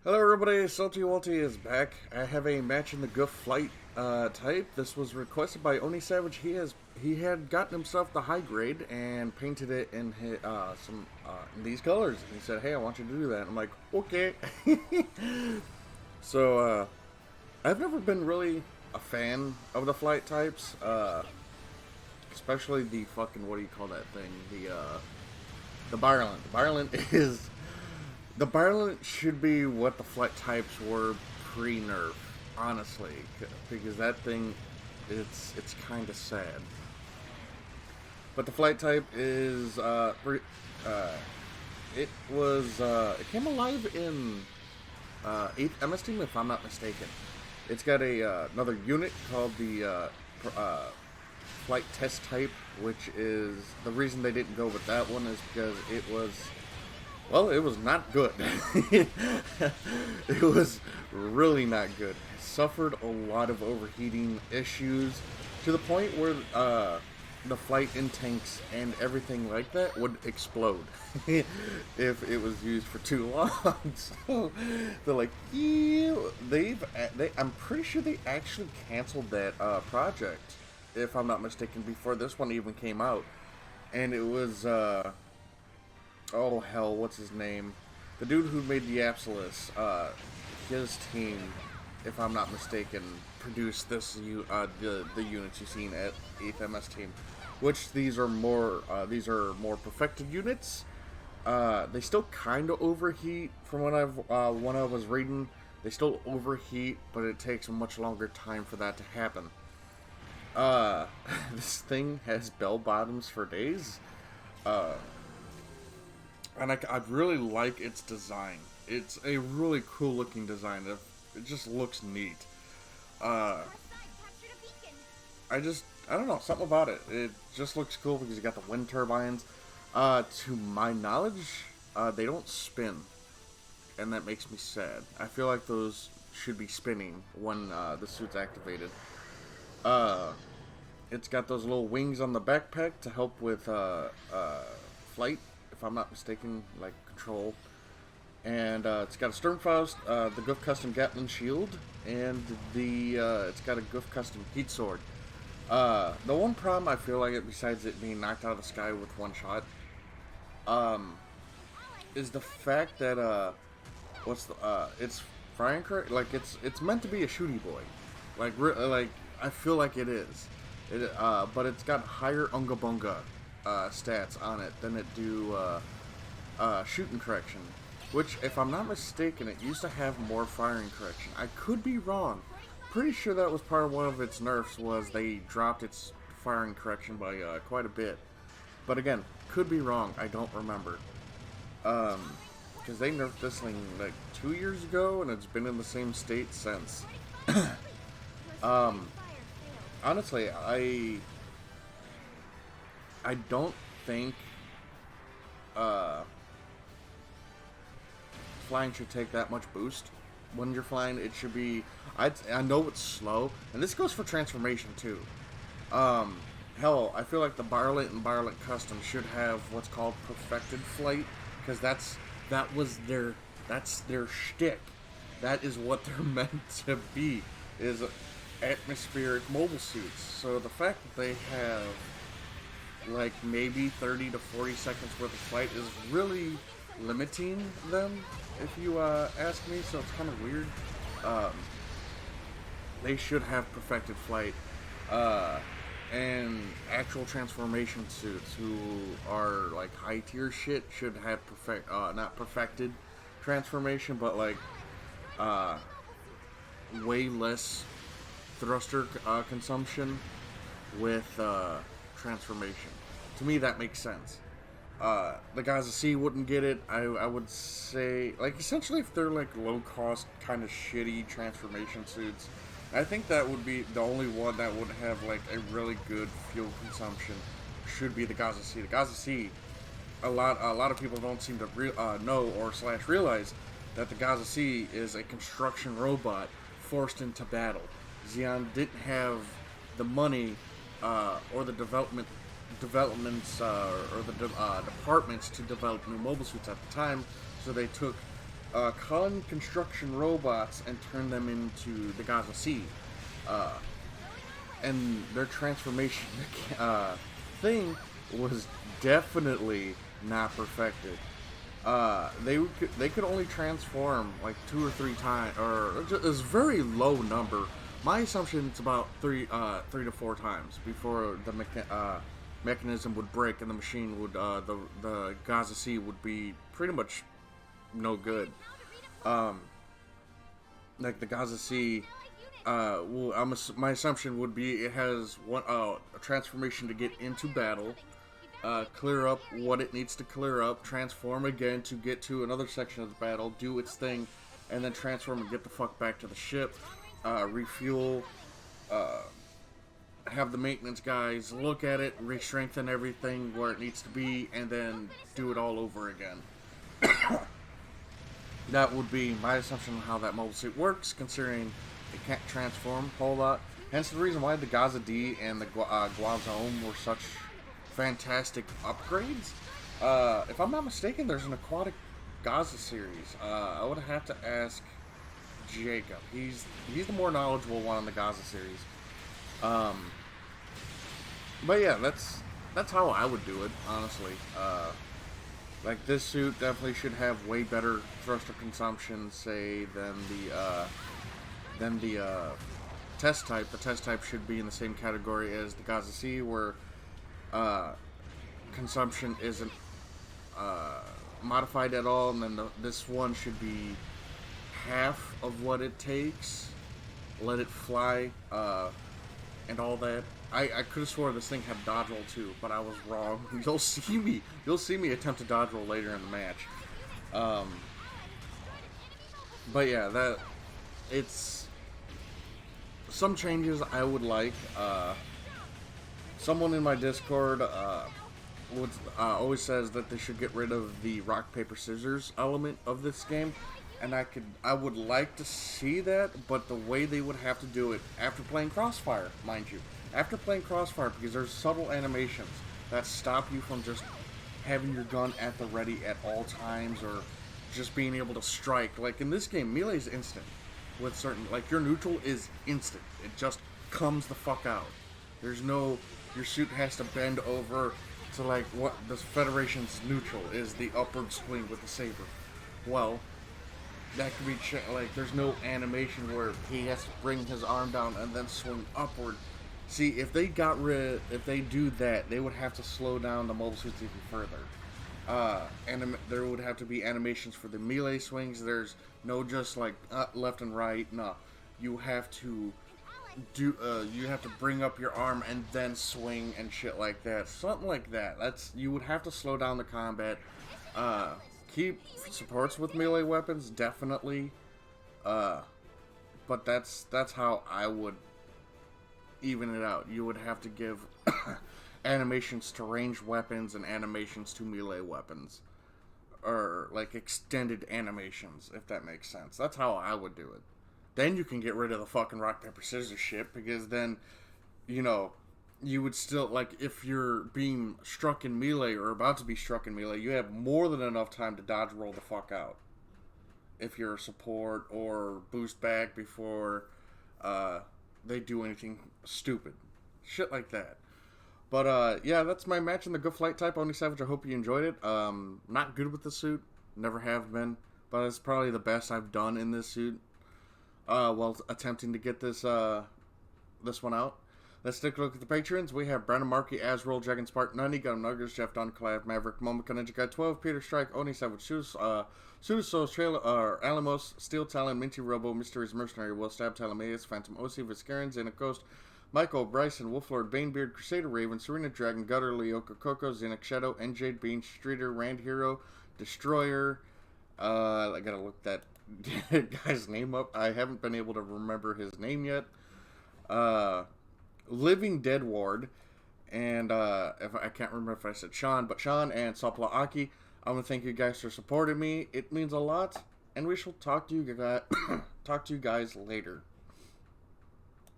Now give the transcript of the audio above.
Hello everybody, Salty Walty is back. I have a match in the Goof flight type. This was requested by Oni Savage. He had gotten himself the high grade and painted it in in these colors. And he said, "Hey, I want you to do that." I'm like, "Okay." So I've never been really a fan of the flight types, especially the fucking what do you call that thing? The Virulent. The Virulent is the Violent should be what the flight types were pre-nerf, honestly, because that thing, it's kind of sad. But the flight type is it came alive in 8th MS team if I'm not mistaken. It's got another unit called the flight test type, which is the reason they didn't go with that one is because it was not good. It was really not good. It suffered a lot of overheating issues to the point where the flight in tanks and everything like that would explode if it was used for too long. So they're like, yeah, I'm pretty sure they actually canceled that project, if I'm not mistaken, before this one even came out. And it was oh hell, what's his name? The dude who made the Absolus, his team, if I'm not mistaken, produced the units you've seen at 8th MS team, which these are more perfected units. They still kind of overheat from when I was reading. They still overheat, but it takes a much longer time for that to happen. This thing has bell bottoms for days. Uh, and I really like its design. It's a really cool looking design. It just looks neat. Uh, I don't know, something about it. It just looks cool because you got the wind turbines. To my knowledge, they don't spin, and that makes me sad. I feel like those should be spinning when the suit's activated. Uh, it's got those little wings on the backpack to help with flight, if I'm not mistaken, like control. And it's got a Sturmfaust, the Goof Custom Gatling Shield, and it's got a Goof Custom Heat Sword. The one problem I feel like besides it being knocked out of the sky with one shot, um, is the fact that it's firing correct. Like it's meant to be a shooty boy, like I feel like it is. But it's got higher Unga Bunga stats on it than it do shooting correction. Which, if I'm not mistaken, it used to have more firing correction. I could be wrong. Pretty sure that was part of one of its nerfs, was they dropped its firing correction by quite a bit. But again, could be wrong. I don't remember. Because they nerfed this thing like 2 years ago, and it's been in the same state since. um, Honestly, I don't think flying should take that much boost. When you're flying, it should be. I know it's slow, and this goes for transformation too. Hell, I feel like the Barlet and Barlet Custom should have what's called perfected flight, because that's their shtick. That is what they're meant to be, is atmospheric mobile suits. So the fact that they have like maybe 30 to 40 seconds worth of flight is really limiting them, if you ask me. So it's kind of weird. Um, they should have perfected flight, and actual transformation suits who are like high tier shit should have not perfected transformation, but like way less thruster consumption with transformation. To me, that makes sense. The Gaza C wouldn't get it. I would say, like, essentially, if they're like low cost, kind of shitty transformation suits, I think that would be the only one that would have like a really good fuel consumption. Should be the Gaza C. The Gaza C, a lot of people don't seem to know or slash realize that the Gaza C is a construction robot forced into battle. Xeon didn't have the money or the developments or the departments to develop new mobile suits at the time, so they took con construction robots and turn them into the Gaza C. Uh, and their transformation thing was definitely not perfected. They could only transform like 2 or 3 times, or just, it's a very low number. My assumption is about 3 to 4 times before the mechanism would break and the machine would the Gaza C would be pretty much no good. Um, like the Gaza C, my assumption would be it has a transformation to get into battle, clear up what it needs to clear up, transform again to get to another section of the battle, do its thing, and then transform and get the fuck back to the ship, refuel, have the maintenance guys look at it, re-strengthen everything where it needs to be, and then do it all over again. That would be my assumption on how that mobile suit works, considering it can't transform a whole lot. Hence the reason why the Gaza D and the Guazome were such fantastic upgrades. If I'm not mistaken, there's an aquatic Gaza series. I would have to ask Jacob. He's the more knowledgeable one on the Gaza series. But yeah, that's how I would do it, honestly. Like this suit definitely should have way better thruster consumption, say, than the test type. The test type should be in the same category as the Gaza C, where consumption isn't modified at all, and then this one should be half of what it takes. Let it fly, and all that. I could have swore this thing had dodge roll too, but I was wrong. You'll see me attempt to dodge roll later in the match. But yeah, it's some changes I would like. Someone in my Discord always says that they should get rid of the rock paper scissors element of this game, and I would like to see that, but the way they would have to do it after playing Crossfire, mind you. After playing Crossfire, because there's subtle animations that stop you from just having your gun at the ready at all times, or just being able to strike. Like in this game, melee is instant. With certain, like your neutral is instant. It just comes the fuck out. There's no, your suit has to bend over to like what the Federation's neutral is, the upward swing with the saber. Well, that could be like there's no animation where he has to bring his arm down and then swing upward. See, if they do that, they would have to slow down the mobile suits even further. And there would have to be animations for the melee swings. There's no just like left and right. No, you have to you have to bring up your arm and then swing and shit like that. Something like that. You would have to slow down the combat. Keep supports with melee weapons, definitely. But that's how I would even it out. You would have to give animations to ranged weapons and animations to melee weapons, or like extended animations, if that makes sense. That's how I would do it. Then you can get rid of the fucking rock paper scissors shit, because then you would still, like, if you're being struck in melee or about to be struck in melee, you have more than enough time to dodge roll the fuck out if you're a support, or boost back before they do anything stupid. Shit like that. But, yeah, that's my match in the Goof Light type. Oni Savage, I hope you enjoyed it. Not good with the suit. Never have been. But it's probably the best I've done in this suit. While attempting to get this one out. Let's take a look at the patrons. We have Brandon Markey, Azrael, Dragon Spark, Nunny, Gundam Nuggers, Jeff Don, Clive, Maverick, Momika, Ninja Guy 12, Peter Strike, Oni Savage, Sudasos, Trailer, Alamos, Steel Talon, Minty Robo, Mysteries Mercenary, Will Stab, Talameus, Phantom OC, Viscarian, Xena Coast, Michael, Bryson, Wolflord, Banebeard, Crusader Raven, Serena Dragon, Gutter, Leoka Coco, Xenic Shadow, NJ Bean, Streeter, Rand Hero, Destroyer. I gotta look that guy's name up. I haven't been able to remember his name yet. Living Dead Ward, and if I can't remember if I said Sean, but Sean and Sopla Aki. I want to thank you guys for supporting me. It means a lot, and we shall talk to you guys later.